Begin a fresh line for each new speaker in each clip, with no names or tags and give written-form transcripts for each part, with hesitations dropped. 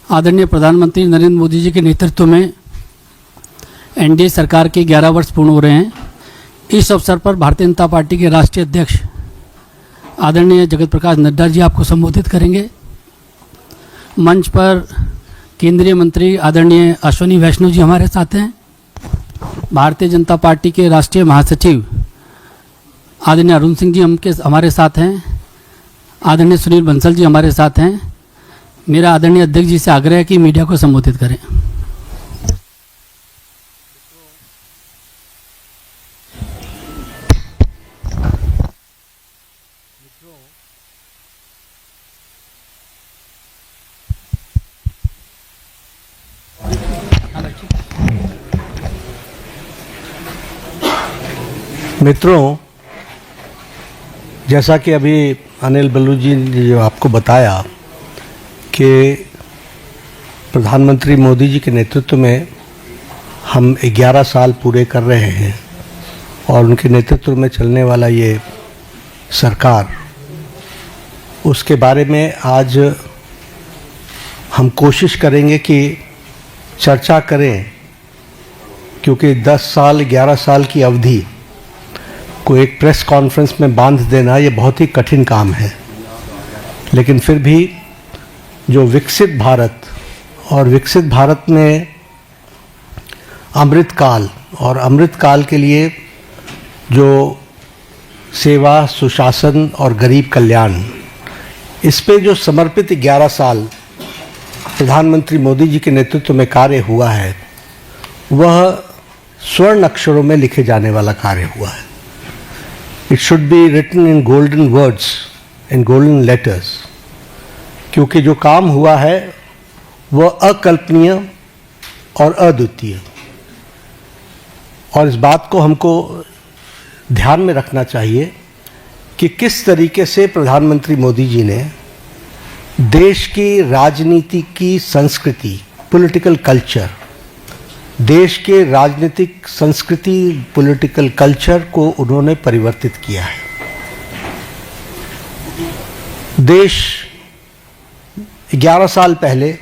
आदरणीय प्रधानमंत्री नरेंद्र मोदी जी के नेतृत्व में एनडीए सरकार के 11 वर्ष पूर्ण हो रहे हैं। इस अवसर पर भारतीय जनता पार्टी के राष्ट्रीय अध्यक्ष आदरणीय जगत प्रकाश नड्डा जी आपको संबोधित करेंगे। मंच पर केंद्रीय मंत्री आदरणीय अश्विनी वैष्णव जी हमारे साथ हैं। भारतीय जनता पार्टी के राष्ट्रीय महासचिव आदरणीय अरुण सिंह जी हमारे साथ हैं। आदरणीय सुनील बंसल जी हमारे साथ हैं। मेरा आदरणीय अध्यक्ष जी से आग्रह है कि मीडिया को संबोधित करें।
मित्रों, जैसा कि अभी अनिल बल्लू जी ने जो आपको बताया कि प्रधानमंत्री मोदी जी के नेतृत्व में हम 11 साल पूरे कर रहे हैं और उनके नेतृत्व में चलने वाला ये सरकार, उसके बारे में आज हम कोशिश करेंगे कि चर्चा करें, क्योंकि 10 साल 11 साल की अवधि को एक प्रेस कॉन्फ्रेंस में बांध देना ये बहुत ही कठिन काम है। लेकिन फिर भी जो विकसित भारत और विकसित भारत में अमृतकाल और अमृतकाल के लिए जो सेवा, सुशासन और गरीब कल्याण, इस पे जो समर्पित 11 साल प्रधानमंत्री मोदी जी के नेतृत्व में कार्य हुआ है, वह स्वर्ण अक्षरों में लिखे जाने वाला कार्य हुआ है। It should be written in golden words, in golden letters, क्योंकि जो काम हुआ है वह अकल्पनीय और अद्वितीय, और इस बात को हमको ध्यान में रखना चाहिए कि किस तरीके से प्रधानमंत्री मोदी जी ने देश की राजनीति की संस्कृति, पॉलिटिकल कल्चर, देश के राजनीतिक संस्कृति, पॉलिटिकल कल्चर को उन्होंने परिवर्तित किया है। देश 11 साल पहले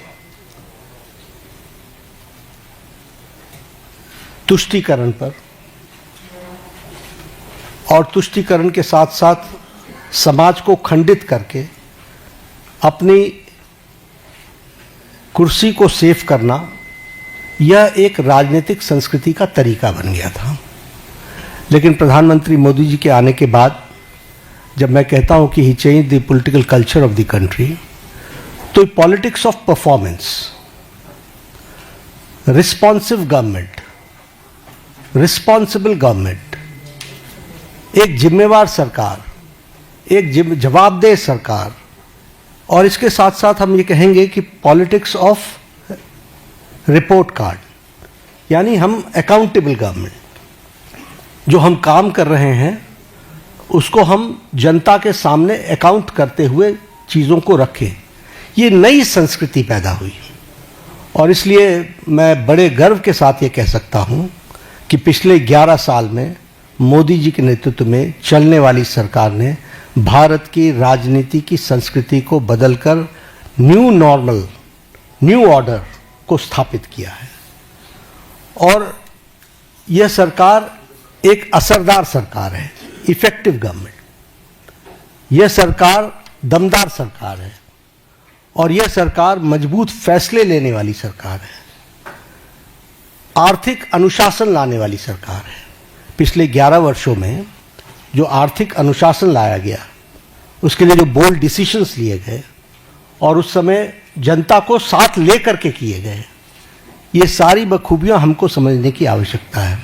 तुष्टीकरण पर और तुष्टीकरण के साथ साथ समाज को खंडित करके अपनी कुर्सी को सेव करना, यह एक राजनीतिक संस्कृति का तरीका बन गया था। लेकिन प्रधानमंत्री मोदी जी के आने के बाद जब मैं कहता हूं कि he change the political culture of the country, तो politics of performance, responsive government, responsible government, एक जिम्मेवार सरकार, एक जवाबदेह सरकार, और इसके साथ साथ हम ये कहेंगे कि पॉलिटिक्स ऑफ रिपोर्ट कार्ड, यानी हम अकाउंटेबल गवर्नमेंट, जो हम काम कर रहे हैं उसको हम जनता के सामने अकाउंट करते हुए चीज़ों को रखें। ये नई संस्कृति पैदा हुई, और इसलिए मैं बड़े गर्व के साथ ये कह सकता हूँ कि पिछले 11 साल में मोदी जी के नेतृत्व में चलने वाली सरकार ने भारत की राजनीति की संस्कृति को बदलकर न्यू नॉर्मल, न्यू ऑर्डर को स्थापित किया है। और यह सरकार एक असरदार सरकार है, इफेक्टिव गवर्नमेंट। यह सरकार दमदार सरकार है, और यह सरकार मजबूत फैसले लेने वाली सरकार है, आर्थिक अनुशासन लाने वाली सरकार है। पिछले 11 वर्षों में जो आर्थिक अनुशासन लाया गया, उसके लिए जो बोल्ड डिसीजंस लिए गए और उस समय जनता को साथ लेकर के किए गए, ये सारी बखूबियां हमको समझने की आवश्यकता है।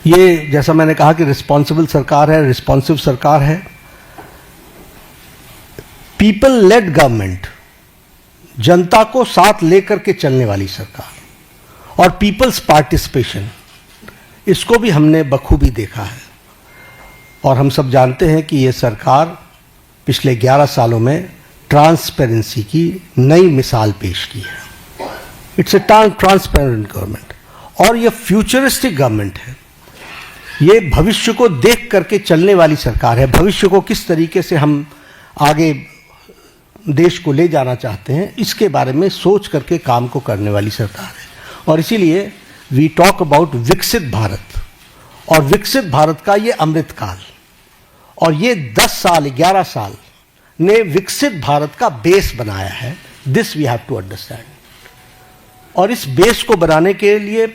ये जैसा मैंने कहा कि रिस्पॉन्सिबल सरकार है, रिस्पॉन्सिव सरकार है, पीपल लेड गवर्नमेंट, जनता को साथ लेकर के चलने वाली सरकार, और पीपल्स पार्टिसिपेशन, इसको भी हमने बखूबी देखा है। और हम सब जानते हैं कि ये सरकार पिछले 11 सालों में ट्रांसपेरेंसी की नई मिसाल पेश की है। इट्स ए ट्रांसपेरेंट गवर्नमेंट, और ये फ्यूचरिस्टिक गवर्नमेंट है। ये भविष्य को देख करके चलने वाली सरकार है। भविष्य को किस तरीके से हम आगे देश को ले जाना चाहते हैं, इसके बारे में सोच करके काम को करने वाली सरकार है। और इसीलिए वी टॉक अबाउट विकसित भारत, और विकसित भारत का ये अमृत काल, और ये 10 साल 11 साल ने विकसित भारत का बेस बनाया है। This we have to understand. और इस बेस को बनाने के लिए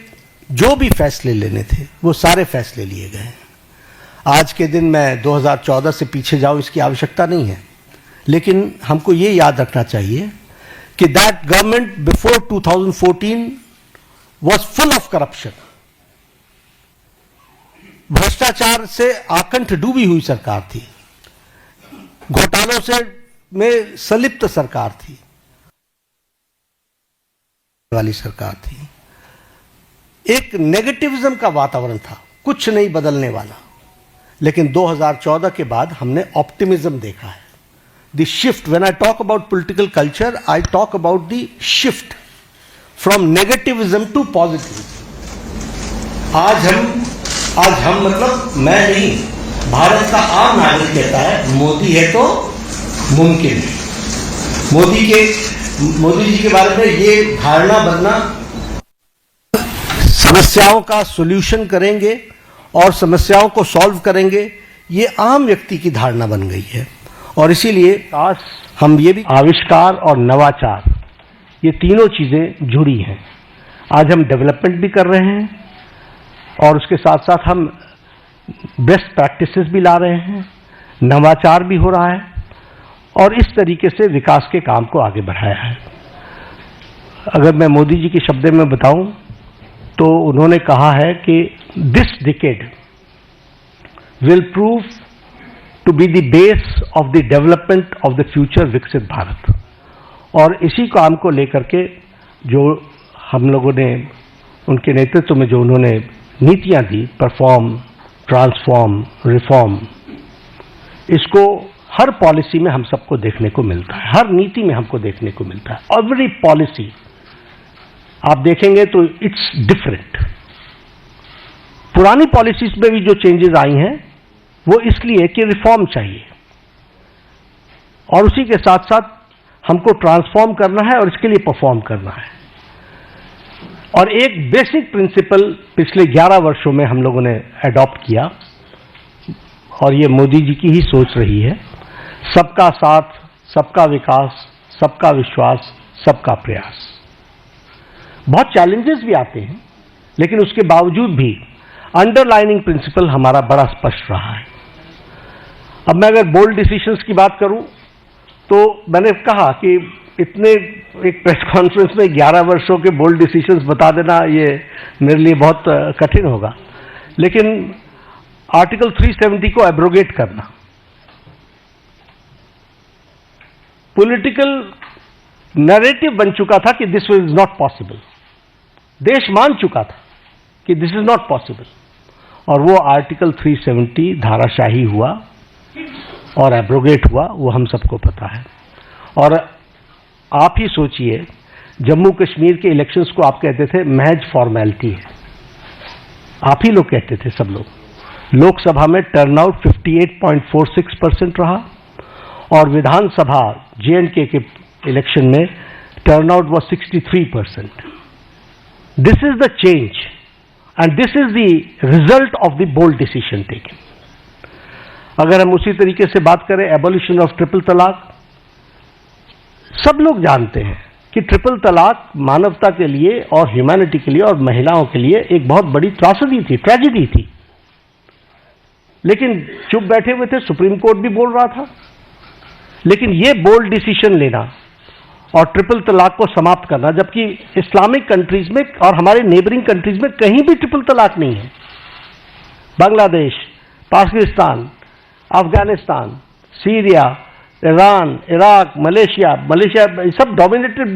जो भी फैसले लेने थे वो सारे फैसले लिए गए हैं। आज के दिन मैं 2014 से पीछे जाऊं, इसकी आवश्यकता नहीं है, लेकिन हमको ये याद रखना चाहिए कि that government before 2014 was full of corruption. भ्रष्टाचार से आकंठ डूबी हुई सरकार थी, घोटालों से में संलिप्त सरकार थी, वाली सरकार थी। एक नेगेटिविज्म का वातावरण था, कुछ नहीं बदलने वाला। लेकिन 2014 के बाद हमने ऑप्टिमिज्म देखा है। The shift, when I talk about political culture, I talk about the shift from negativism to positive. आज हम मतलब मैं नहीं, भारत का आम नागरिक कहता है मोदी है तो मुमकिन है। मोदी जी के बारे में ये धारणा बनना, समस्याओं का सॉल्यूशन करेंगे और समस्याओं को सॉल्व करेंगे, ये आम व्यक्ति की धारणा बन गई है। और इसीलिए आज हम ये भी, आविष्कार और नवाचार, ये तीनों चीजें जुड़ी हैं। आज हम डेवलपमेंट भी कर रहे हैं और उसके साथ साथ हम बेस्ट प्रैक्टिसेस भी ला रहे हैं, नवाचार भी हो रहा है, और इस तरीके से विकास के काम को आगे बढ़ाया है। अगर मैं मोदी जी के शब्दों में बताऊं तो उन्होंने कहा है कि this decade will prove to be the base of the development of the future विकसित भारत। और इसी काम को लेकर के जो हम लोगों ने उनके नेतृत्व में जो उन्होंने नीतियां दी, परफॉर्म, ट्रांसफॉर्म, रिफॉर्म, इसको हर पॉलिसी में हम सबको देखने को मिलता है, हर नीति में हमको देखने को मिलता है। एवरी पॉलिसी आप देखेंगे तो इट्स डिफरेंट। पुरानी पॉलिसीज में भी जो चेंजेस आई हैं वो इसलिए कि रिफॉर्म चाहिए, और उसी के साथ साथ हमको ट्रांसफॉर्म करना है और इसके लिए परफॉर्म करना है। और एक बेसिक प्रिंसिपल पिछले 11 वर्षों में हम लोगों ने अडॉप्ट किया, और ये मोदी जी की ही सोच रही है, सबका साथ, सबका विकास, सबका विश्वास, सबका प्रयास। बहुत चैलेंजेस भी आते हैं, लेकिन उसके बावजूद भी अंडरलाइनिंग प्रिंसिपल हमारा बड़ा स्पष्ट रहा है। अब मैं अगर बोल्ड डिसीजंस की बात करूं तो मैंने कहा कि इतने एक प्रेस कॉन्फ्रेंस में 11 वर्षों के बोल्ड डिसीजंस बता देना ये मेरे लिए बहुत कठिन होगा, लेकिन आर्टिकल 370 को एब्रोगेट करना, पॉलिटिकल नैरेटिव बन चुका था कि दिस इज नॉट पॉसिबल, देश मान चुका था कि दिस इज नॉट पॉसिबल, और वो आर्टिकल 370 धाराशाही हुआ और एब्रोगेट हुआ, वो हम सबको पता है। और आप ही सोचिए, जम्मू कश्मीर के इलेक्शंस को आप कहते थे महज फॉर्मेलिटी है, आप ही लोग कहते थे, सब लोग। लोकसभा में टर्नआउट 58.46% रहा, और विधानसभा J&K के इलेक्शन में turnout was 63%। This is the change and this is the result of the bold decision taken. अगर हम उसी तरीके से बात करें एबॉलिशन ऑफ ट्रिपल तलाक, सब लोग जानते हैं कि ट्रिपल तलाक मानवता के लिए और ह्यूमैनिटी के लिए और महिलाओं के लिए एक बहुत बड़ी त्रासदी थी, ट्रेजेडी थी, लेकिन चुप बैठे हुए थे, सुप्रीम कोर्ट भी बोल रहा था। लेकिन ये बोल्ड डिसीजन लेना और ट्रिपल तलाक को समाप्त करना, जबकि इस्लामिक कंट्रीज में और हमारे नेबरिंग कंट्रीज में कहीं भी ट्रिपल तलाक नहीं है। Bangladesh, Pakistan, Afghanistan, Syria, Iran, Iraq, Malaysia सब डोमिनेटेड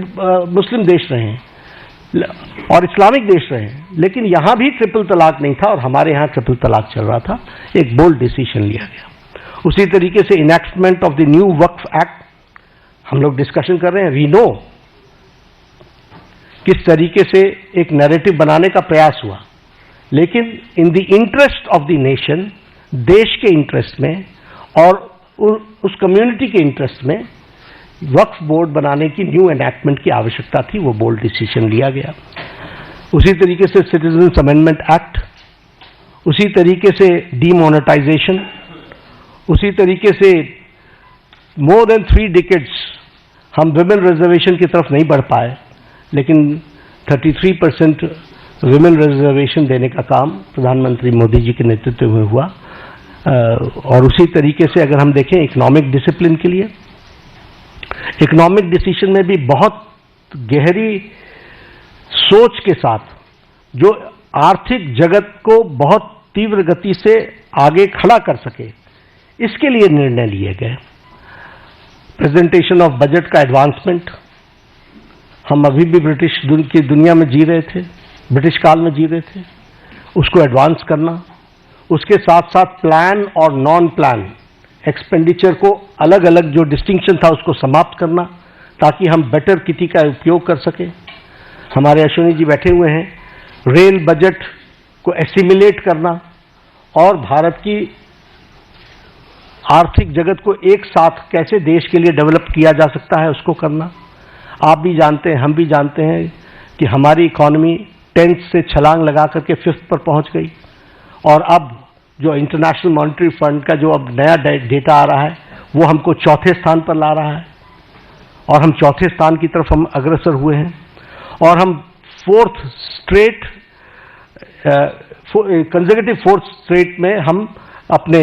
मुस्लिम देश रहे हैं और इस्लामिक देश रहे हैं, लेकिन यहां भी ट्रिपल तलाक नहीं था और हमारे यहां ट्रिपल तलाक चल रहा था। एक बोल्ड डिसीजन लिया गया। उसी तरीके से enactment of the new Waqf act हम लोग डिस्कशन कर रहे हैं। वी नो किस तरीके से एक नैरेटिव बनाने का प्रयास हुआ, लेकिन in the interest of the nation, देश के इंटरेस्ट में और उस कम्युनिटी के इंटरेस्ट में वक्फ बोर्ड बनाने की न्यू एनैक्टमेंट की आवश्यकता थी, वो बोल्ड डिसीजन लिया गया। उसी तरीके से सिटीजन्स अमेंडमेंट एक्ट, उसी तरीके से डीमोनेटाइजेशन, उसी तरीके से मोर देन 3 डिकेड्स हम विमेन रिजर्वेशन की तरफ नहीं बढ़ पाए, लेकिन 33% विमेन रिजर्वेशन देने का काम प्रधानमंत्री मोदी जी के नेतृत्व में हुआ। और उसी तरीके से अगर हम देखें इकोनॉमिक डिसिप्लिन के लिए, इकोनॉमिक डिसीजन में भी बहुत गहरी सोच के साथ जो आर्थिक जगत को बहुत तीव्र गति से आगे खड़ा कर सके, इसके लिए निर्णय लिए गए। प्रेजेंटेशन ऑफ बजट का एडवांसमेंट, हम अभी भी ब्रिटिश की दुनिया में जी रहे थे, ब्रिटिश काल में जी रहे थे, उसको एडवांस करना, उसके साथ साथ प्लान और नॉन प्लान एक्सपेंडिचर को अलग अलग जो डिस्टिंक्शन था उसको समाप्त करना, ताकि हम बेटर किटी का उपयोग कर सके। हमारे अश्विनी जी बैठे हुए हैं, रेल बजट को एसिमिलेट करना और भारत की आर्थिक जगत को एक साथ कैसे देश के लिए डेवलप किया जा सकता है उसको करना। आप भी जानते हैं, हम भी जानते हैं कि हमारी इकॉनमी 10th से छलांग लगा करके 5th पर पहुंच गई, और अब जो इंटरनेशनल मॉनेटरी फंड का जो अब नया डेटा आ रहा है वो हमको 4थे स्थान पर ला रहा है, और हम 4थे स्थान की तरफ हम अग्रसर हुए हैं। और हम 4th straight consecutive 4th straight में हम अपने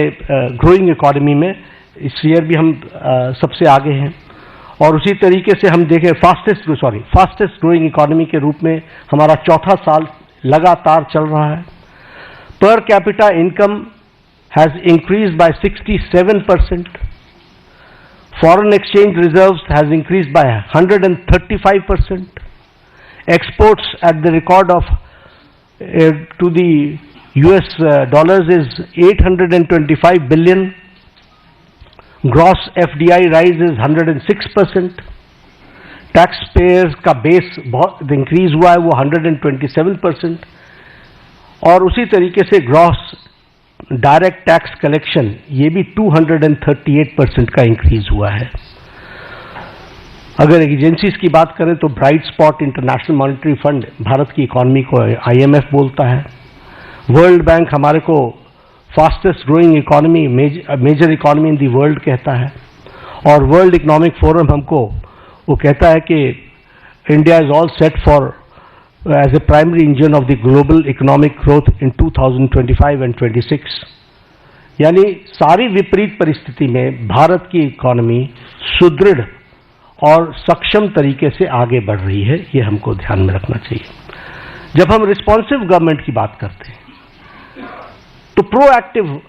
ग्रोइंग इकोनॉमी में इस ईयर भी हम सबसे आगे हैं। और उसी तरीके से हम देखें फास्टेस्ट ग्रोइंग इकोनॉमी के रूप में हमारा 4था साल लगातार चल रहा है। Per capita income has increased by 67%, foreign exchange reserves has increased by 135%, exports at the record of to the US dollars is 825 billion, gross FDI rise is 106%, taxpayers का बेस बहुत इंक्रीज हुआ है वो 127%, और उसी तरीके से ग्रॉस डायरेक्ट टैक्स कलेक्शन ये भी 238% का इंक्रीज हुआ है। अगर एजेंसीज की बात करें तो bright spot international monetary fund Bharat की इकॉनमी को IMF बोलता है, वर्ल्ड बैंक हमारे को fastest growing economy major economy in the world कहता है, और वर्ल्ड इकोनॉमिक फोरम हमको वो कहता है कि India is all set for as a primary engine of the global economic growth in 2025 and 26। यानी सारी विपरीत परिस्थिति में भारत की इकॉनमी सुदृढ़ और सक्षम तरीके से आगे बढ़ रही है, ये हमको ध्यान में रखना चाहिए। जब हम रिस्पॉन्सिव गवर्नमेंट की बात करते हैं तो प्रोएक्टिव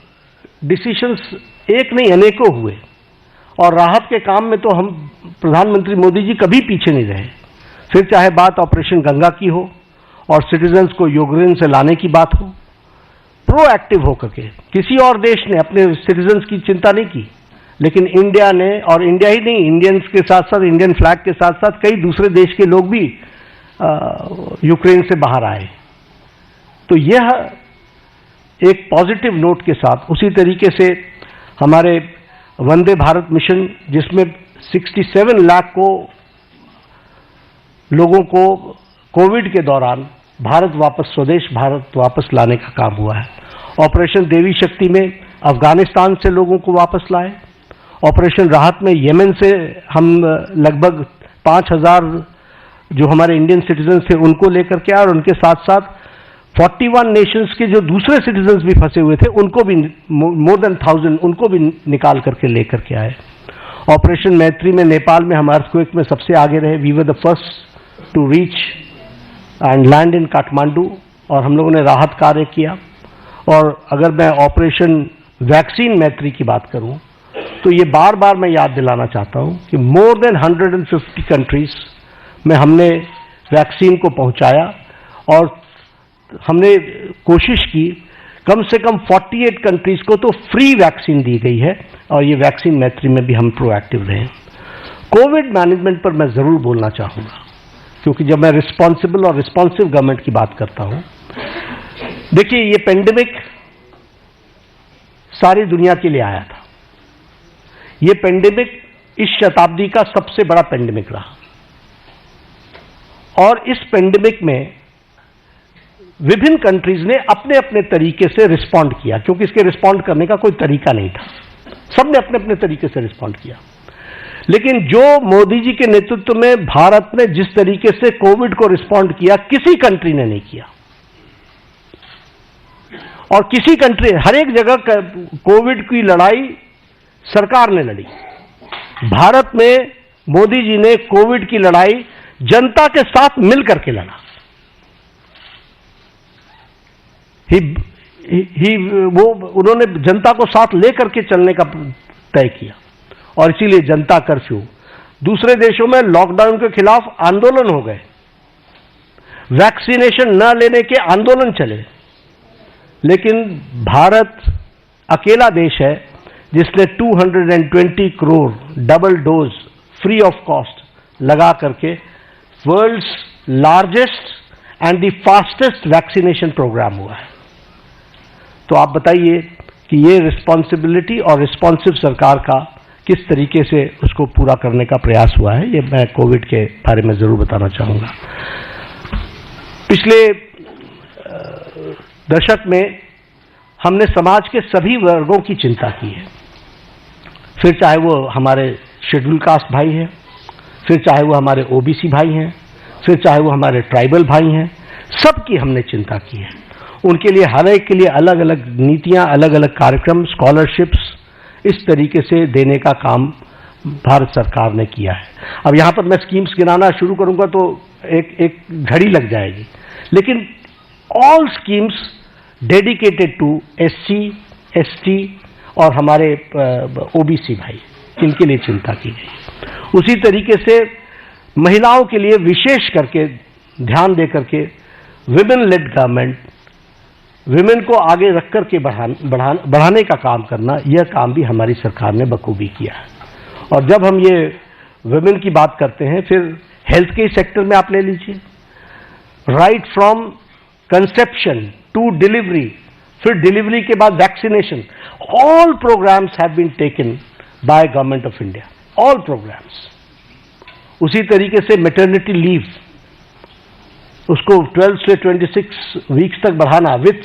डिसीजंस एक नहीं अनेकों हुए, और राहत के काम में तो हम प्रधानमंत्री मोदी जी कभी पीछे नहीं रहे। फिर चाहे बात ऑपरेशन गंगा की हो और सिटीजन्स को यूक्रेन से लाने की बात हो, प्रोएक्टिव होकर के किसी और देश ने अपने सिटीजन्स की चिंता नहीं की, लेकिन इंडिया ने, और इंडिया ही नहीं, इंडियंस के साथ साथ इंडियन फ्लैग के साथ साथ कई दूसरे देश के लोग भी यूक्रेन से बाहर आए। तो यह एक पॉजिटिव नोट के साथ, उसी तरीके से हमारे वंदे भारत मिशन जिसमें 67 लाख लोगों को कोविड के दौरान स्वदेश भारत वापस लाने का काम हुआ है। ऑपरेशन देवी शक्ति में अफगानिस्तान से लोगों को वापस लाए, ऑपरेशन राहत में येमेन से हम लगभग 5000 जो हमारे इंडियन सिटीजन्स थे उनको लेकर के आए, और उनके साथ साथ 41 नेशंस के जो दूसरे सिटीजन्स भी फंसे हुए थे उनको भी मोर देन 1000 उनको भी निकाल करके लेकर के आए। ऑपरेशन मैत्री में नेपाल में हम अर्थक्वेक में सबसे आगे रहे, we were the first to reach and land in Kathmandu, और हम लोगों ने राहत कार्य किया। और अगर मैं ऑपरेशन वैक्सीन मैत्री की बात करूं तो ये बार बार मैं याद दिलाना चाहता हूं कि मोर देन 150 कंट्रीज में हमने वैक्सीन को पहुंचाया, और हमने कोशिश की कम से कम 48 कंट्रीज को तो फ्री वैक्सीन दी गई है, और ये वैक्सीन मैत्री में भी हम प्रोएक्टिव रहे। कोविड मैनेजमेंट पर मैं जरूर बोलना चाहूंगा, क्योंकि जब मैं रिस्पॉन्सिबल और रिस्पॉन्सिव गवर्नमेंट की बात करता हूं, देखिए ये पेंडेमिक सारी दुनिया के लिए आया था। ये पेंडेमिक इस शताब्दी का सबसे बड़ा पेंडेमिक रहा और इस पेंडेमिक में विभिन्न कंट्रीज ने अपने अपने तरीके से रिस्पॉन्ड किया, क्योंकि इसके रिस्पॉन्ड करने का कोई तरीका नहीं था। सबने अपने अपने तरीके से रिस्पॉन्ड किया। लेकिन जो मोदी जी के नेतृत्व में भारत ने जिस तरीके से कोविड को रिस्पॉन्ड किया, किसी कंट्री ने नहीं किया। और किसी कंट्री, हर एक जगह कोविड की लड़ाई सरकार ने लड़ी। भारत में मोदी जी ने कोविड की लड़ाई जनता के साथ मिलकर के लड़ा। उन्होंने जनता को साथ लेकर के चलने का तय किया और इसीलिए जनता कर्फ्यू। दूसरे देशों में लॉकडाउन के खिलाफ आंदोलन हो गए, वैक्सीनेशन न लेने के आंदोलन चले, लेकिन भारत अकेला देश है जिसने 220 crore double dose free of cost लगा करके world's largest and the fastest vaccination programme हुआ है। तो आप बताइए कि ये रिस्पॉन्सिबिलिटी और रिस्पॉन्सिव सरकार का किस तरीके से उसको पूरा करने का प्रयास हुआ है, ये मैं कोविड के बारे में जरूर बताना चाहूंगा। पिछले दशक में हमने समाज के सभी वर्गों की चिंता की है, फिर चाहे वो हमारे शेड्यूल कास्ट भाई हैं, फिर चाहे वो हमारे ओबीसी भाई हैं, फिर चाहे वो हमारे ट्राइबल भाई हैं, सबकी हमने चिंता की है। उनके लिए हर एक के लिए अलग अलग नीतियां, अलग अलग कार्यक्रम, स्कॉलरशिप्स इस तरीके से देने का काम भारत सरकार ने किया है। अब यहां पर मैं स्कीम्स गिनाना शुरू करूंगा तो एक घड़ी लग जाएगी, लेकिन all schemes dedicated to SC, ST और हमारे ओबीसी भाई, इनके लिए चिंता की गई। उसी तरीके से महिलाओं के लिए विशेष करके ध्यान दे करके विमेन लेड गवर्नमेंट, विमेन को आगे रख करके बढ़ाने का काम करना, यह काम भी हमारी सरकार ने बखूबी किया है। और जब हम ये विमेन की बात करते हैं, फिर हेल्थ के सेक्टर में आप ले लीजिए, right from conception to delivery, फिर डिलीवरी के बाद vaccination, all programmes have been taken by government of India, all programmes. उसी तरीके से मैटरनिटी लीव, उसको 12 से 26 वीक्स तक बढ़ाना विथ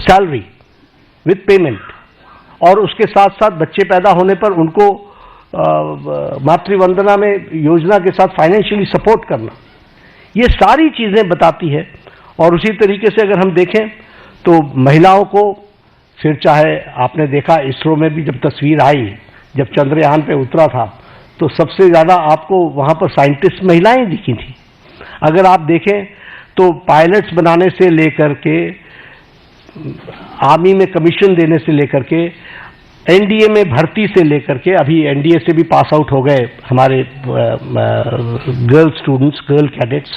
सैलरी, विथ पेमेंट, और उसके साथ साथ बच्चे पैदा होने पर उनको मातृवंदना में योजना के साथ फाइनेंशियली सपोर्ट करना, ये सारी चीजें बताती है। और उसी तरीके से अगर हम देखें तो महिलाओं को, फिर चाहे आपने देखा इसरो में भी जब तस्वीर आई, जब चंद्रयान पे उतरा था, तो सबसे ज्यादा आपको वहां पर साइंटिस्ट महिलाएं दिखी थी। अगर आप देखें तो पायलट्स बनाने से लेकर के, आर्मी में कमीशन देने से लेकर के, एनडीए में भर्ती से लेकर के, अभी एनडीए से भी पास आउट हो गए हमारे गर्ल स्टूडेंट्स, गर्ल कैडेट्स,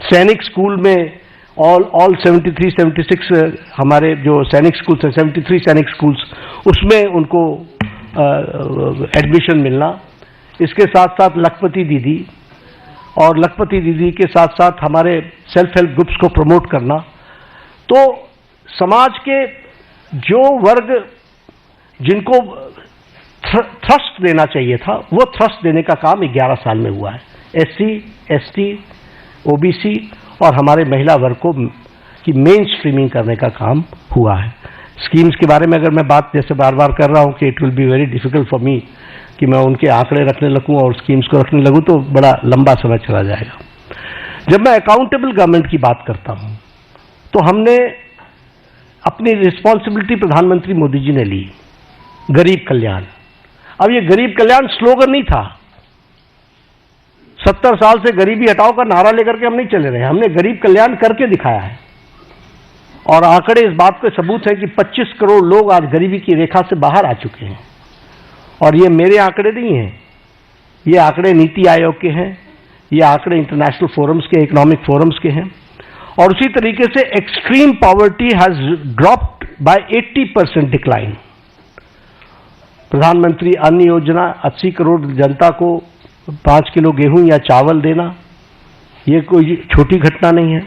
सैनिक स्कूल में ऑल 73, 76 हमारे जो सैनिक स्कूल्स हैं, 73 सैनिक स्कूल्स, उसमें उनको एडमिशन मिलना। इसके साथ साथ लखपति दीदी, और लखपति दीदी के साथ साथ हमारे सेल्फ हेल्प ग्रुप्स को प्रमोट करना। तो समाज के जो वर्ग जिनको थ्रस्ट देना चाहिए था, वो थ्रस्ट देने का काम 11 साल में हुआ है। एससी, एसटी, ओबीसी और हमारे महिला वर्ग को की मेन स्ट्रीमिंग करने का काम हुआ है। स्कीम्स के बारे में अगर मैं बात जैसे बार बार कर रहा हूं कि it will be very difficult for me कि मैं उनके आंकड़े रखने लगूं और स्कीम्स को रखने लगूं तो बड़ा लंबा समय चला जाएगा। जब मैं अकाउंटेबल गवर्नमेंट की बात करता हूं तो हमने अपनी रिस्पॉन्सिबिलिटी प्रधानमंत्री मोदी जी ने ली, गरीब कल्याण। अब ये गरीब कल्याण स्लोगन नहीं था, 70 साल से गरीबी हटाओ का नारा लेकर के हम नहीं चले रहे, हमने गरीब कल्याण करके दिखाया है। और आंकड़े इस बात के सबूत है कि 25 करोड़ लोग आज गरीबी की रेखा से बाहर आ चुके हैं। और ये मेरे आंकड़े नहीं हैं, ये आंकड़े नीति आयोग के हैं, ये आंकड़े इंटरनेशनल फोरम्स के, इकोनॉमिक फोरम्स के हैं। और उसी तरीके से extreme poverty has dropped by 80% decline. प्रधानमंत्री अन्न योजना, 80 करोड़ जनता को 5 किलो गेहूं या चावल देना, ये कोई छोटी घटना नहीं है।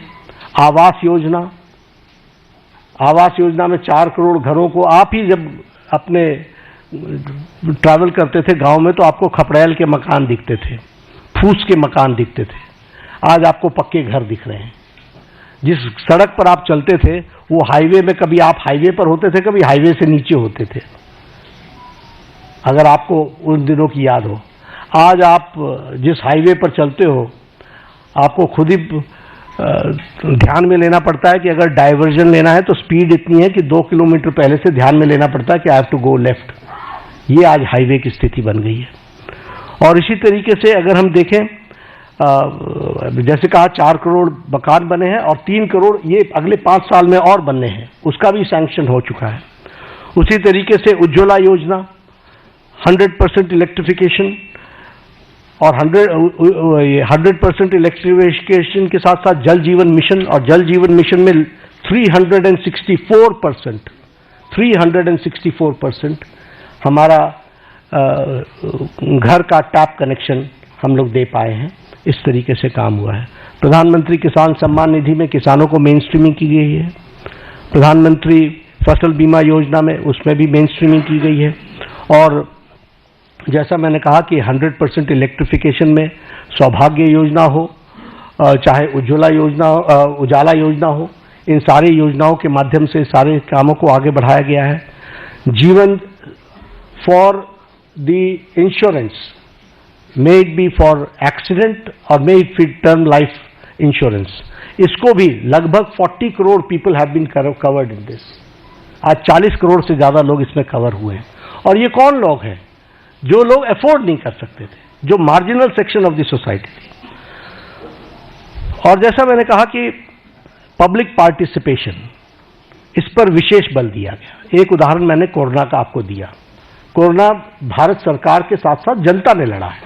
आवास योजना, आवास योजना में 4 करोड़ घरों को आप ही जब अपने ट्रैवल करते थे गांव में तो आपको खपड़ैल के मकान दिखते थे, फूस के मकान दिखते थे। आज आपको पक्के घर दिख रहे हैं। जिस सड़क पर आप चलते थे वो हाईवे में, कभी आप हाईवे पर होते थे, कभी हाईवे से नीचे होते थे, अगर आपको उन दिनों की याद हो। आज आप जिस हाईवे पर चलते हो आपको खुद ही ध्यान में लेना पड़ता है कि अगर डाइवर्जन लेना है तो स्पीड इतनी है कि 2 किलोमीटर पहले से ध्यान में लेना पड़ता है कि I have to go left. ये आज हाईवे की स्थिति बन गई है। और इसी तरीके से अगर हम देखें, जैसे कहा 4 करोड़ मकान बने हैं और 3 करोड़ ये अगले 5 साल में और बनने हैं, उसका भी सैंक्शन हो चुका है। उसी तरीके से उज्ज्वला योजना, 100% इलेक्ट्रिफिकेशन और 100% इलेक्ट्रिफिकेशन के साथ साथ जल जीवन मिशन, और जल जीवन मिशन में 364% हमारा घर का टैप कनेक्शन हम लोग दे पाए हैं। इस तरीके से काम हुआ है। प्रधानमंत्री किसान सम्मान निधि में किसानों को मेन स्ट्रीमिंग की गई है। प्रधानमंत्री फसल बीमा योजना में उसमें भी मेन स्ट्रीमिंग की गई है। और जैसा मैंने कहा कि 100% इलेक्ट्रिफिकेशन में सौभाग्य योजना हो, चाहे उज्ज्वला योजना हो, इन सारी योजनाओं के माध्यम से सारे कामों को आगे बढ़ाया गया है। जीवन for the insurance, may it be for accident or may it be term life insurance, इसको भी लगभग 40 crore people have been covered in this. आज 40 करोड़ से ज्यादा लोग इसमें कवर हुए हैं। और ये कौन लोग हैं? जो लोग अफोर्ड नहीं कर सकते थे, जो marginal section of the society थी। और जैसा मैंने कहा कि पब्लिक पार्टिसिपेशन, इस पर विशेष बल दिया गया। एक उदाहरण मैंने कोरोना का आपको दिया। कोरोना भारत सरकार के साथ साथ जनता ने लड़ा है,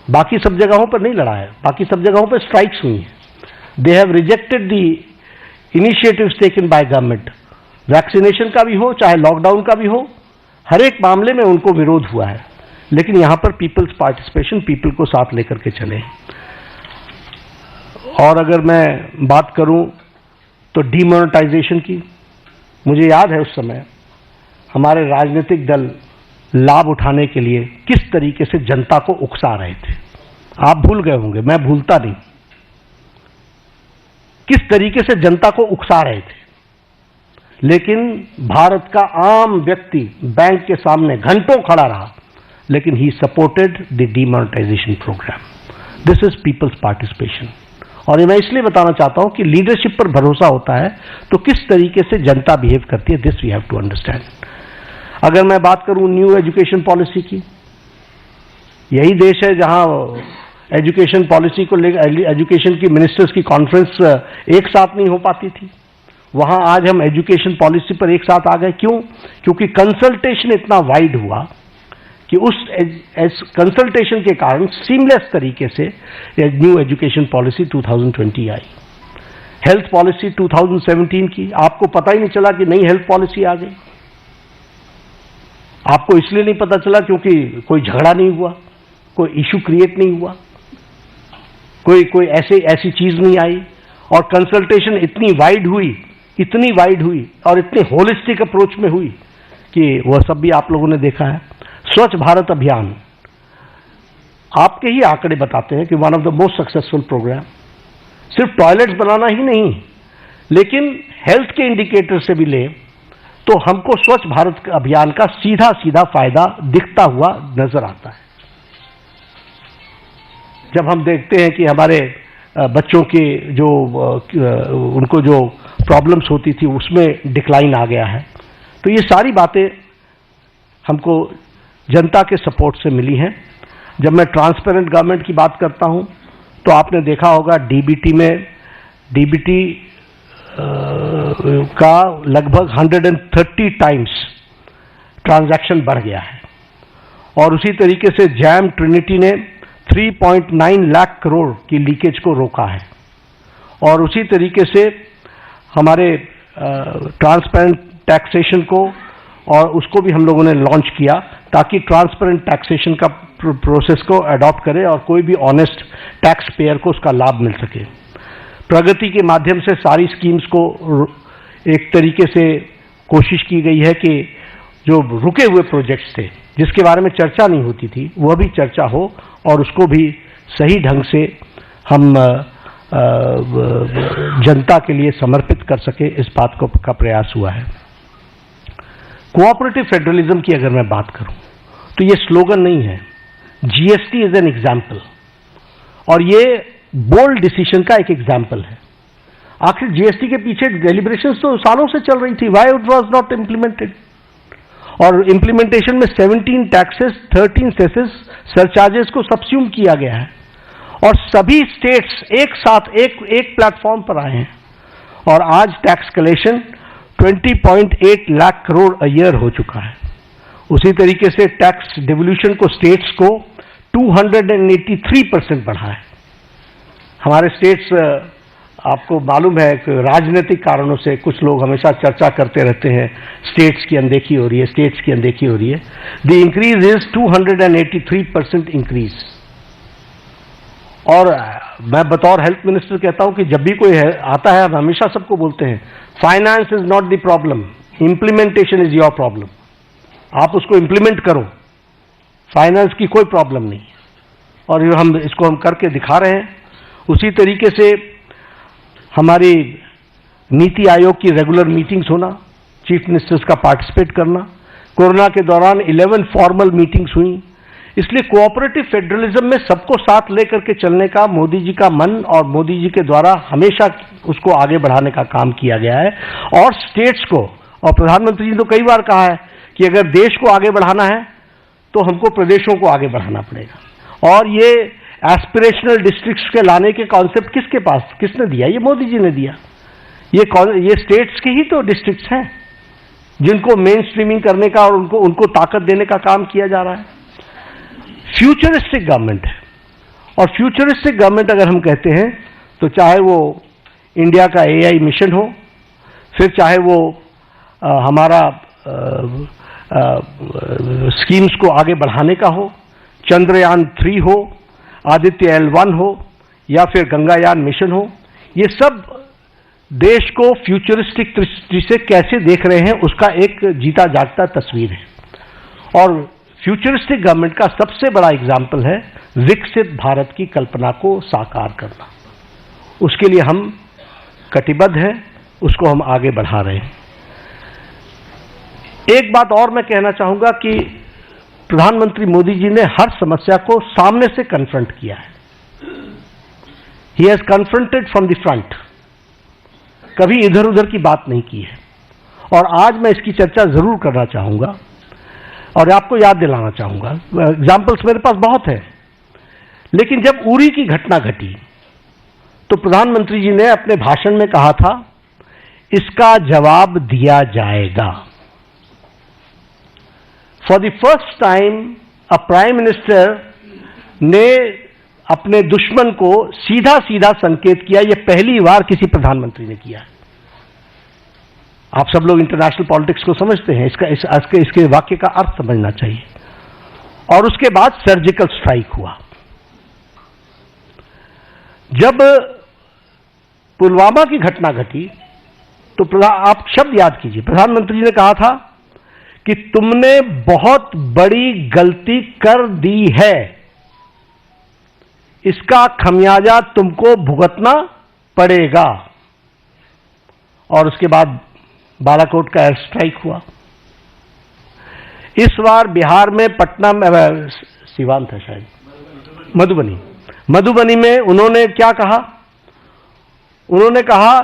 बाकी सब जगहों पर नहीं लड़ा है। बाकी सब जगहों पर स्ट्राइक्स हुई हैं। They have rejected the initiatives taken by government. Vaccination का भी हो चाहे लॉकडाउन का भी हो, हर एक मामले में उनको विरोध हुआ है। लेकिन यहां पर पीपल्स पार्टिसिपेशन, पीपल को साथ लेकर के चले। और अगर मैं बात करूं तो डीमोनेटाइजेशन की, मुझे याद है उस समय हमारे राजनीतिक दल लाभ उठाने के लिए किस तरीके से जनता को उकसा रहे थे। आप भूल गए होंगे, मैं भूलता नहीं, किस तरीके से जनता को उकसा रहे थे। लेकिन भारत का आम व्यक्ति बैंक के सामने घंटों खड़ा रहा, लेकिन he supported the demonetisation programme. This is people's participation. और ये मैं इसलिए बताना चाहता हूं कि लीडरशिप पर भरोसा होता है तो किस तरीके से जनता बिहेव करती है, this we have to understand. अगर मैं बात करूं न्यू एजुकेशन पॉलिसी की, यही देश है जहां एजुकेशन पॉलिसी को लेकर एजुकेशन की मिनिस्टर्स की कॉन्फ्रेंस एक साथ नहीं हो पाती थी। वहां आज हम एजुकेशन पॉलिसी पर एक साथ आ गए। क्यों? क्योंकि कंसल्टेशन इतना वाइड हुआ कि उस कंसल्टेशन के कारण सीमलेस तरीके से न्यू एजुकेशन पॉलिसी 2020 आई। हेल्थ पॉलिसी 2017 की, आपको पता ही नहीं चला कि नई हेल्थ पॉलिसी आ गई। आपको इसलिए नहीं पता चला क्योंकि कोई झगड़ा नहीं हुआ, कोई इशू क्रिएट नहीं हुआ, कोई ऐसी चीज नहीं आई। और कंसल्टेशन इतनी वाइड हुई और इतनी होलिस्टिक अप्रोच में हुई कि वह सब भी आप लोगों ने देखा है। स्वच्छ भारत अभियान, आपके ही आंकड़े बताते हैं कि one of the most successful programme. सिर्फ टॉयलेट्स बनाना ही नहीं, लेकिन हेल्थ के इंडिकेटर से भी ले तो हमको स्वच्छ भारत अभियान का सीधा फायदा दिखता हुआ नजर आता है। जब हम देखते हैं कि हमारे बच्चों के जो उनको जो प्रॉब्लम्स होती थी उसमें डिक्लाइन आ गया है, तो ये सारी बातें हमको जनता के सपोर्ट से मिली हैं। जब मैं ट्रांसपेरेंट गवर्नमेंट की बात करता हूं तो आपने देखा होगा डीबीटी का लगभग 130 टाइम्स ट्रांजैक्शन बढ़ गया है। और उसी तरीके से जैम ट्रिनिटी ने 3.9 लाख करोड़ की लीकेज को रोका है। और उसी तरीके से हमारे ट्रांसपेरेंट टैक्सेशन को और उसको भी हम लोगों ने लॉन्च किया ताकि ट्रांसपेरेंट टैक्सेशन का प्रोसेस को अडॉप्ट करें और कोई भी ऑनेस्ट टैक्स पेयर को उसका लाभ मिल सके। प्रगति के माध्यम से सारी स्कीम्स को एक तरीके से कोशिश की गई है कि जो रुके हुए प्रोजेक्ट्स थे जिसके बारे में चर्चा नहीं होती थी, वह भी चर्चा हो और उसको भी सही ढंग से हम जनता के लिए समर्पित कर सके, इस बात का प्रयास हुआ है। कोऑपरेटिव फेडरलिज्म की अगर मैं बात करूं तो ये स्लोगन नहीं है, जीएसटी इज एन एग्जाम्पल, और ये बोल्ड डिसीजन का एक एग्जाम्पल है। आखिर जीएसटी के पीछे डेलिब्रेशंस तो सालों से चल रही थी, why it was not implemented, और इम्प्लीमेंटेशन में 17 टैक्सेस, 13 सेसेस, सरचार्जेस को सब्स्यूम किया गया है, और सभी स्टेट्स एक साथ एक प्लेटफॉर्म पर आए हैं, और आज tax collection 20.8 lakh crore a year हो चुका है। उसी तरीके से टैक्स डिवोल्यूशन को स्टेट्स को 283% बढ़ा है। हमारे स्टेट्स, आपको मालूम है कि राजनीतिक कारणों से कुछ लोग हमेशा चर्चा करते रहते हैं, स्टेट्स की अनदेखी हो रही है, स्टेट्स की अनदेखी हो रही है। The increase is 283% increase. और मैं बतौर हेल्थ मिनिस्टर कहता हूं कि जब भी कोई आता है, हम हमेशा सबको बोलते हैं, finance is not the problem, implementation is your problem. आप उसको इंप्लीमेंट करो, फाइनेंस की कोई प्रॉब्लम नहीं है, और इसको हम करके दिखा रहे हैं। उसी तरीके से हमारी नीति आयोग की रेगुलर मीटिंग्स होना, चीफ मिनिस्टर्स का पार्टिसिपेट करना, कोरोना के दौरान 11 फॉर्मल मीटिंग्स हुई। इसलिए कोऑपरेटिव फेडरलिज्म में सबको साथ लेकर के चलने का मोदी जी का मन, और मोदी जी के द्वारा हमेशा उसको आगे बढ़ाने का काम किया गया है। और स्टेट्स को, और प्रधानमंत्री जी ने तो कई बार कहा है कि अगर देश को आगे बढ़ाना है तो हमको प्रदेशों को आगे बढ़ाना पड़ेगा। और ये एस्पिरेशनल डिस्ट्रिक्ट्स के लाने के कॉन्सेप्ट किसने दिया? ये मोदी जी ने दिया। ये स्टेट्स के ही तो डिस्ट्रिक्ट्स हैं जिनको मेन स्ट्रीमिंग करने का और उनको ताकत देने का काम किया जा रहा है। फ्यूचरिस्टिक गवर्नमेंट है, और फ्यूचरिस्टिक गवर्नमेंट अगर हम कहते हैं तो चाहे वो इंडिया का एआई मिशन हो, फिर चाहे वो हमारा स्कीम्स को आगे बढ़ाने का हो, चंद्रयान 3 हो, आदित्य L1 हो, या फिर गंगायान मिशन हो, ये सब देश को फ्यूचरिस्टिक दृष्टि से कैसे देख रहे हैं उसका एक जीता जागता तस्वीर है। और फ्यूचरिस्टिक गवर्नमेंट का सबसे बड़ा एग्जाम्पल है विकसित भारत की कल्पना को साकार करना। उसके लिए हम कटिबद्ध हैं, उसको हम आगे बढ़ा रहे हैं। एक बात और मैं कहना चाहूंगा कि प्रधानमंत्री मोदी जी ने हर समस्या को सामने से कन्फ्रंट किया है। He has confronted from the front, कभी इधर उधर की बात नहीं की है। और आज मैं इसकी चर्चा जरूर करना चाहूंगा और आपको याद दिलाना चाहूंगा। एग्जाम्पल्स मेरे पास बहुत है, लेकिन जब उरी की घटना घटी तो प्रधानमंत्री जी ने अपने भाषण में कहा था, इसका जवाब दिया जाएगा। For the first time a prime minister ने अपने दुश्मन को सीधा सीधा संकेत किया। यह पहली बार किसी प्रधानमंत्री ने किया। आप सब लोग इंटरनेशनल पॉलिटिक्स को समझते हैं, इसके वाक्य का अर्थ समझना चाहिए। और उसके बाद सर्जिकल स्ट्राइक हुआ। जब पुलवामा की घटना घटी तो आप शब्द याद कीजिए, प्रधानमंत्री जी ने कहा था कि तुमने बहुत बड़ी गलती कर दी है, इसका खमियाजा तुमको भुगतना पड़ेगा। और उसके बाद बालाकोट का एयर स्ट्राइक हुआ। इस बार बिहार में पटना में, सीवान था शायद, मधुबनी में उन्होंने क्या कहा? उन्होंने कहा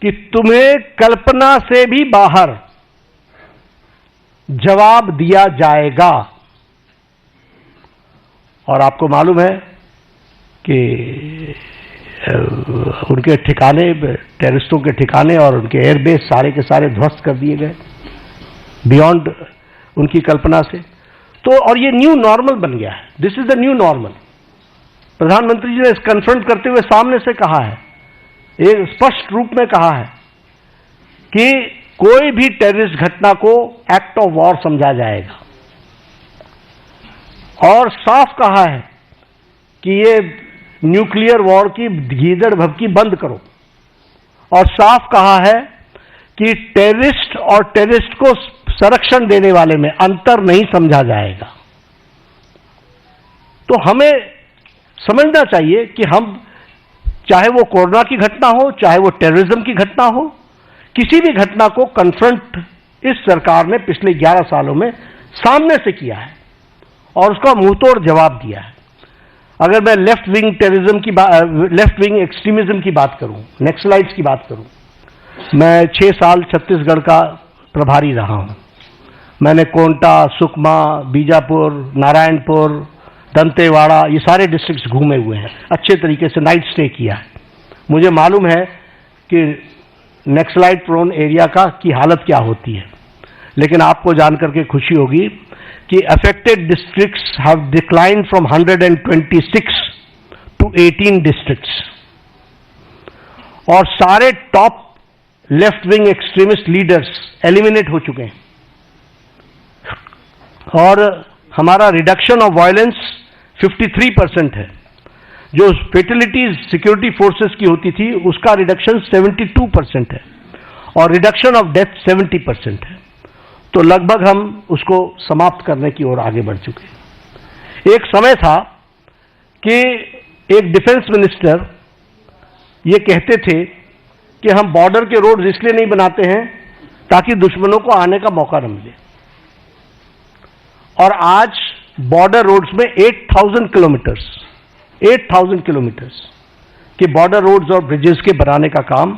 कि तुम्हें कल्पना से भी बाहर जवाब दिया जाएगा। और आपको मालूम है कि उनके ठिकाने, टेररिस्टों के ठिकाने और उनके एयरबेस सारे के सारे ध्वस्त कर दिए गए बियॉन्ड उनकी कल्पना से। तो और ये न्यू नॉर्मल बन गया है। This is the new normal. प्रधानमंत्री जी ने इस कन्फ्रंट करते हुए सामने से कहा है, एक स्पष्ट रूप में कहा है कि कोई भी टेररिस्ट घटना को एक्ट ऑफ वॉर समझा जाएगा। और साफ कहा है कि ये न्यूक्लियर वॉर की गीदड़ भभकी बंद करो। और साफ कहा है कि टेररिस्ट और टेररिस्ट को संरक्षण देने वाले में अंतर नहीं समझा जाएगा, तो हमें समझना चाहिए कि हम, चाहे वो कोरोना की घटना हो, चाहे वो टेररिज्म की घटना हो, किसी भी घटना को कन्फ्रंट इस सरकार ने पिछले 11 सालों में सामने से किया है और उसका मुंहतोड़ जवाब दिया है। अगर मैं लेफ्ट विंग टेररिज्म की लेफ्ट विंग एक्सट्रीमिज्म की बात करूं, नक्सलाइट्स की बात करूं, मैं 6 साल छत्तीसगढ़ का प्रभारी रहा हूं। मैंने कोंटा, सुकमा, बीजापुर, नारायणपुर, दंतेवाड़ा, ये सारे डिस्ट्रिक्ट्स घूमे हुए हैं, अच्छे तरीके से नाइट स्टे किया है। मुझे मालूम है कि नक्सलाइट प्रोन एरिया की हालत क्या होती है। लेकिन आपको जानकर के खुशी होगी कि affected districts have decline from 126 to 18 districts, और सारे top left wing extremist leaders eliminate हो चुके हैं, और हमारा रिडक्शन ऑफ वायलेंस 53% है। जो फेटलिटीज सिक्योरिटी फोर्सेस की होती थी उसका रिडक्शन 72% है, और रिडक्शन ऑफ डेथ 70% है। तो लगभग हम उसको समाप्त करने की ओर आगे बढ़ चुके हैं। एक समय था कि एक डिफेंस मिनिस्टर ये कहते थे कि हम बॉर्डर के रोड्स इसलिए नहीं बनाते हैं ताकि दुश्मनों को आने का मौका न मिले, और आज बॉर्डर रोड्स में 8,000 किलोमीटर्स के बॉर्डर रोड्स और ब्रिजेस के बनाने का काम,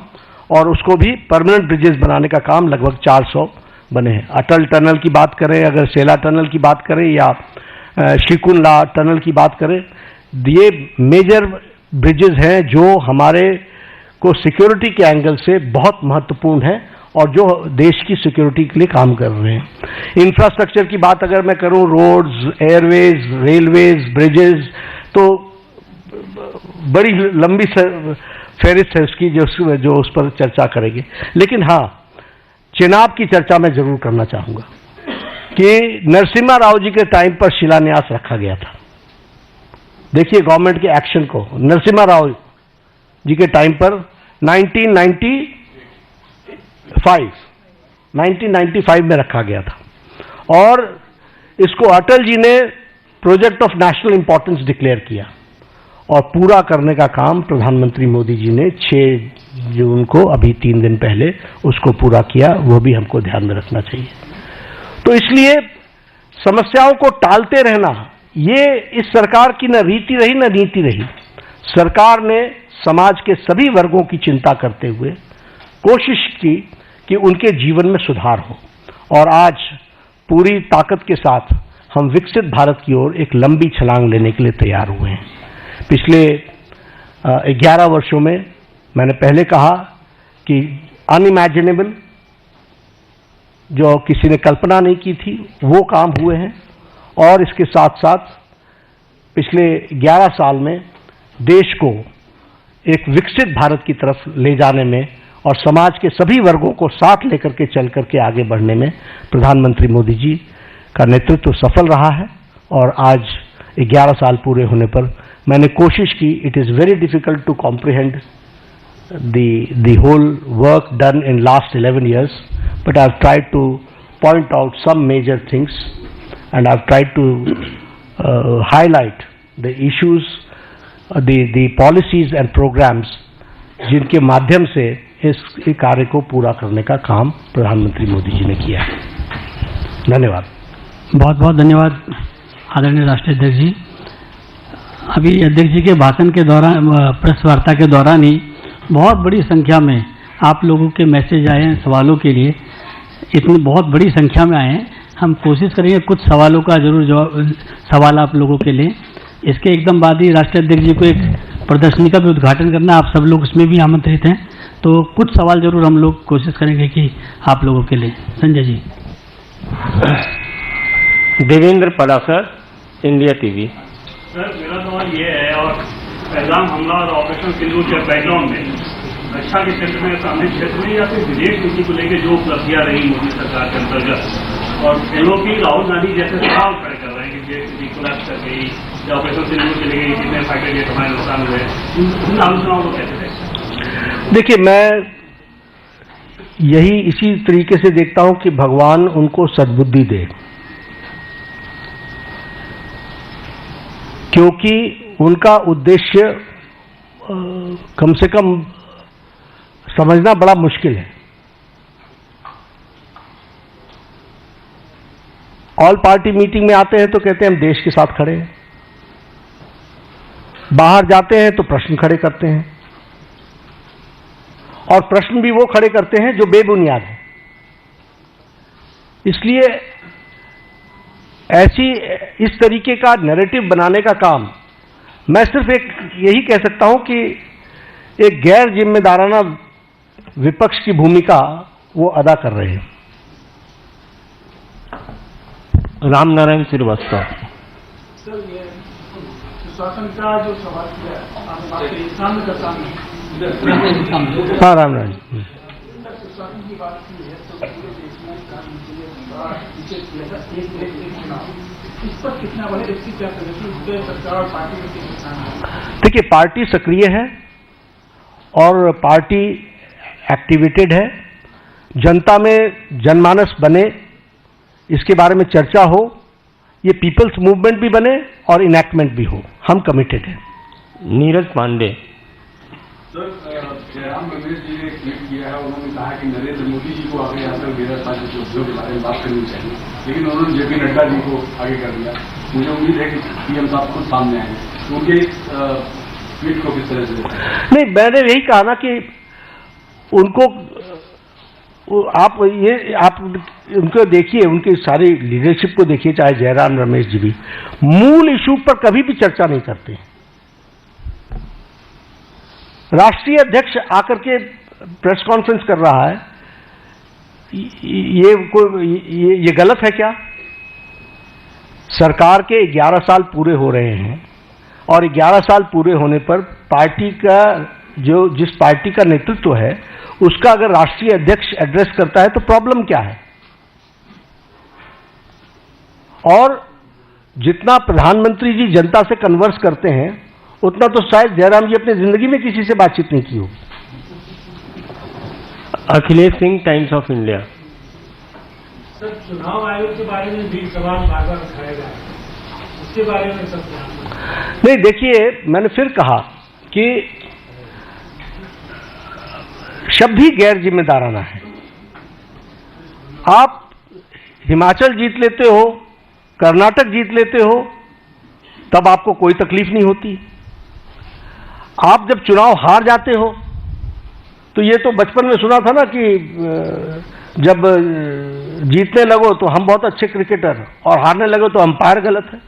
और उसको भी परमानेंट ब्रिजेस बनाने का काम लगभग 400 बने हैं। अटल टनल की बात करें, अगर सेला टनल की बात करें, या शिकुनला टनल की बात करें, ये मेजर ब्रिजेस हैं जो हमारे को सिक्योरिटी के एंगल से बहुत महत्वपूर्ण है और जो देश की सिक्योरिटी के लिए काम कर रहे हैं। इंफ्रास्ट्रक्चर की बात अगर मैं करूं, रोड्स, एयरवेज, रेलवेज, ब्रिजेस, तो बड़ी लंबी फहरिस्त है उसकी जो उस पर चर्चा करेंगे। लेकिन हाँ, चेनाब की चर्चा मैं जरूर करना चाहूंगा कि नरसिम्हा राव जी के टाइम पर शिलान्यास रखा गया था। देखिए गवर्नमेंट के एक्शन को, नरसिम्हा राव जी के टाइम पर 1995 में रखा गया था, और इसको अटल जी ने project of national importance declare किया, और पूरा करने का काम प्रधानमंत्री मोदी जी ने 6 जून को, अभी 3 दिन पहले, उसको पूरा किया। वो भी हमको ध्यान में रखना चाहिए। तो इसलिए समस्याओं को टालते रहना, ये इस सरकार की न रीति रही न नीति रही। सरकार ने समाज के सभी वर्गों की चिंता करते हुए कोशिश की कि उनके जीवन में सुधार हो, और आज पूरी ताकत के साथ हम विकसित भारत की ओर एक लंबी छलांग लेने के लिए तैयार हुए हैं। पिछले 11 वर्षों में मैंने पहले कहा कि अनइमेजिनेबल, जो किसी ने कल्पना नहीं की थी, वो काम हुए हैं, और इसके साथ साथ पिछले 11 साल में देश को एक विकसित भारत की तरफ ले जाने में और समाज के सभी वर्गों को साथ लेकर के चल करके आगे बढ़ने में प्रधानमंत्री मोदी जी का नेतृत्व सफल रहा है। और आज 11 साल पूरे होने पर मैंने कोशिश की, it is very difficult to comprehend the whole work done in last 11 years, but I've tried to point out some major things, and I've tried to highlight the issues, the policies and programs जिनके माध्यम से इस कार्य को पूरा करने का काम प्रधानमंत्री मोदी जी ने किया है। धन्यवाद।
बहुत बहुत धन्यवाद आदरणीय राष्ट्रीय अध्यक्ष जी। अभी अध्यक्ष जी के भाषण के दौरान, प्रेस वार्ता के दौरान ही बहुत बड़ी संख्या में आप लोगों के मैसेज आए हैं सवालों के लिए, इतनी बहुत बड़ी संख्या में आए हैं। हम कोशिश करेंगे कुछ सवालों का जरूर सवाल आप लोगों के लिए। इसके एकदम बाद ही राष्ट्रीय अध्यक्ष जी को एक प्रदर्शनी का भी उद्घाटन करना, आप सब लोग उसमें भी आमंत्रित हैं, तो कुछ सवाल जरूर हम लोग कोशिश करेंगे कि आप लोगों के लिए। Sanjay ji.
Devendra Palasar, India TV.
Sir मेरा सवाल ये है, और पहलगाम हमला और ऑपरेशन सिंदूर के बैकग्राउंड में रक्षा के क्षेत्र में, सामरिक क्षेत्र में, या फिर विदेश नीति को लेकर जो उपलब्धियां रही मोदी सरकार के अंतर्गत, और एनओपी राहुल गांधी जैसे सवाल खड़े कर रहे हैं कि देश कोलैप्स कर गई, या ऑपरेशन सिंदूर चले गई, कितने फाइटर जेट हमारे नुकसान हुए, इन आलोचनाओं को कैसे देखें?
देखिए, मैं यही इसी तरीके से देखता हूं कि भगवान उनको सद्बुद्धि दे, क्योंकि उनका उद्देश्य कम से कम समझना बड़ा मुश्किल है। ऑल पार्टी मीटिंग में आते हैं तो कहते हैं हम देश के साथ खड़े हैं, बाहर जाते हैं तो प्रश्न खड़े करते हैं, और प्रश्न भी वो खड़े करते हैं जो बेबुनियाद है। इसलिए ऐसी इस तरीके का नैरेटिव बनाने का काम, मैं सिर्फ एक यही कह सकता हूं कि एक गैर जिम्मेदाराना विपक्ष की भूमिका वो अदा कर रहे हैं।
राम नारायण श्रीवास्तव।
सर, ये सुशासन का जो सवाल किया है, पाकिस्तान का सामने
हाँ, राम नारायण
सुशासन की बात की है, तो पूरे देश में एक चुनाव, इस पर कितना बड़े इसकी क्या प्रगति सरकार और पार्टी में कितना है?
देखिए, पार्टी सक्रिय है और पार्टी एक्टिवेटेड है। जनता में जनमानस बने, इसके बारे में चर्चा हो, ये पीपल्स मूवमेंट भी बने और इनैक्टमेंट भी हो, हम कमिटेड हैं।
नीरज पांडे।
सर, जयराम रमेश जी ने ट्वीट किया है, उन्होंने कहा कि नरेंद्र मोदी जी को आगे आकर 13 साल के उद्योग के बारे में बात करनी चाहिए, लेकिन उन्होंने जेपी नड्डा जी को आगे कर दिया। मुझे उम्मीद है कि पीएम साहब खुद सामने आएंगे, उनके ट्वीट को किस तरह से देखते हैं?
नहीं, मैंने यही कहा ना कि उनको आप उनको देखिए, उनकी सारी लीडरशिप को देखिए, चाहे जयराम रमेश जी भी मूल इशू पर कभी भी चर्चा नहीं करते। राष्ट्रीय अध्यक्ष आकर के प्रेस कॉन्फ्रेंस कर रहा है, ये गलत है क्या? सरकार के 11 साल पूरे हो रहे हैं और 11 साल पूरे होने पर पार्टी का जिस पार्टी का नेतृत्व है उसका अगर राष्ट्रीय अध्यक्ष एड्रेस करता है तो प्रॉब्लम क्या है? और जितना प्रधानमंत्री जी जनता से कन्वर्स करते हैं उतना तो शायद जयराम जी अपनी जिंदगी में किसी से बातचीत नहीं की होगी।
Akhilesh Singh, times of India.
Sir, चुनाव आयोग के बारे में भी सवाल बार बार उठाया जा रहा है, उसके बारे में सब
नहीं, देखिए, मैंने फिर कहा कि शब्द ही गैर जिम्मेदाराना है। आप हिमाचल जीत लेते हो, कर्नाटक जीत लेते हो, तब आपको कोई तकलीफ नहीं होती। आप जब चुनाव हार जाते हो तो ये तो बचपन में सुना था ना कि जब जीतने लगो तो हम बहुत अच्छे क्रिकेटर और हारने लगो तो अंपायर गलत है।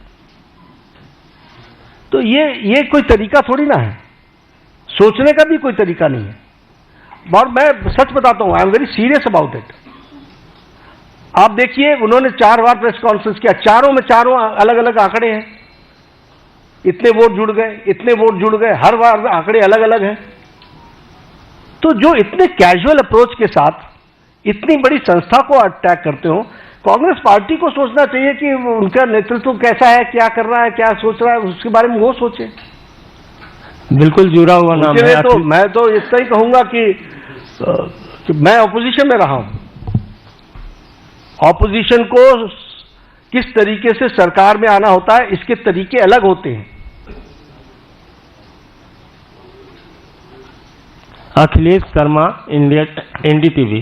तो ये कोई तरीका थोड़ी ना है, सोचने का भी कोई तरीका नहीं है। और मैं सच बताता हूं, I am very serious about it. आप देखिए, उन्होंने 4 बार प्रेस कॉन्फ्रेंस किया, चारों में चारों अलग अलग आंकड़े हैं, इतने वोट जुड़ गए, इतने वोट जुड़ गए, हर बार आंकड़े अलग अलग हैं। तो जो इतने कैजुअल अप्रोच के साथ इतनी बड़ी संस्था को अटैक करते हो, कांग्रेस पार्टी को सोचना चाहिए कि उनका नेतृत्व कैसा है, क्या कर रहा है, क्या सोच रहा है, उसके बारे में वो सोचे।
बिल्कुल जुड़ा हुआ नाम है।
तो मैं तो इतना ही कहूंगा कि मैं ऑपोजिशन में रहा हूं। ऑपोजिशन को किस तरीके से सरकार में आना होता है, इसके तरीके अलग होते हैं।
Akhilesh Sharma, India, NDTV.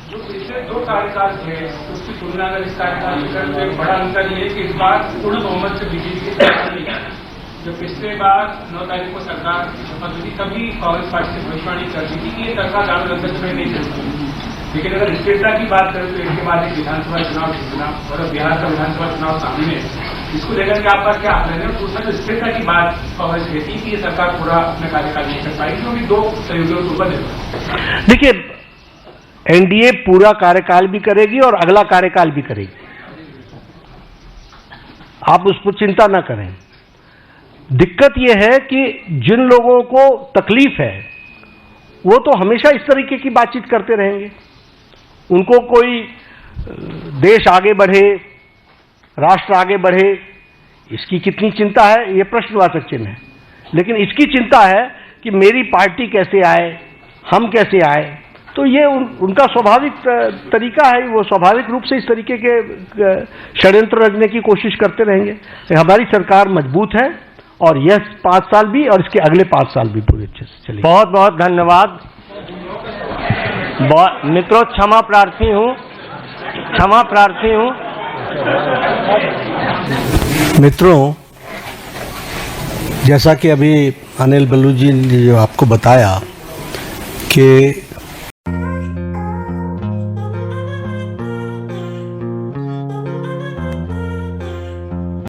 जो पिछले 2 कार्यकाल थे उसकी तुलना अगर इस कार्यकाल से करें तो एक बड़ा अंतर ये है कि इस बार पूर्ण बहुमत से बीजेपी की सरकार नहीं है। जो पिछले बार 9 तारीख को सरकार की शपथ हुई तभी कांग्रेस पार्टी से भविष्यवाणी कर दी थी कि ये सरकार ज्यादा लंबे समय नहीं चल सकती। लेकिन अगर स्थिरता की बात करें तो एक के बाद एक विधानसभा चुनाव और बिहार का विधानसभा चुनाव सामने है, इसको लेकर के आपका क्या आकलन है? दूसरा, जो स्थिरता की बात कांग्रेस कहती कि ये सरकार पूरा अपना कार्यकाल नहीं कर पाएगी क्योंकि 2 सहयोगियों के ऊपर निर्भर।
देखिए, एनडीए पूरा कार्यकाल भी करेगी और अगला कार्यकाल भी करेगी, आप उस पर चिंता ना करें। दिक्कत यह है कि जिन लोगों को तकलीफ है वो तो हमेशा इस तरीके की बातचीत करते रहेंगे। उनको कोई देश आगे बढ़े, राष्ट्र आगे बढ़े, इसकी कितनी चिंता है, ये प्रश्नवाचक चिन्ह है। लेकिन इसकी चिंता है कि मेरी पार्टी कैसे आए, हम कैसे आए। तो ये उनका स्वाभाविक तरीका है, वो स्वाभाविक रूप से इस तरीके के षड्यंत्र रचने की कोशिश करते रहेंगे। हमारी सरकार मजबूत है और यह 5 साल भी और इसके अगले 5 साल भी पूरे अच्छे से चलेगी।
बहुत बहुत धन्यवाद। मित्रों, क्षमा प्रार्थी हूँ।
मित्रों, जैसा कि अभी अनिल बलूजी ने जो आपको बताया कि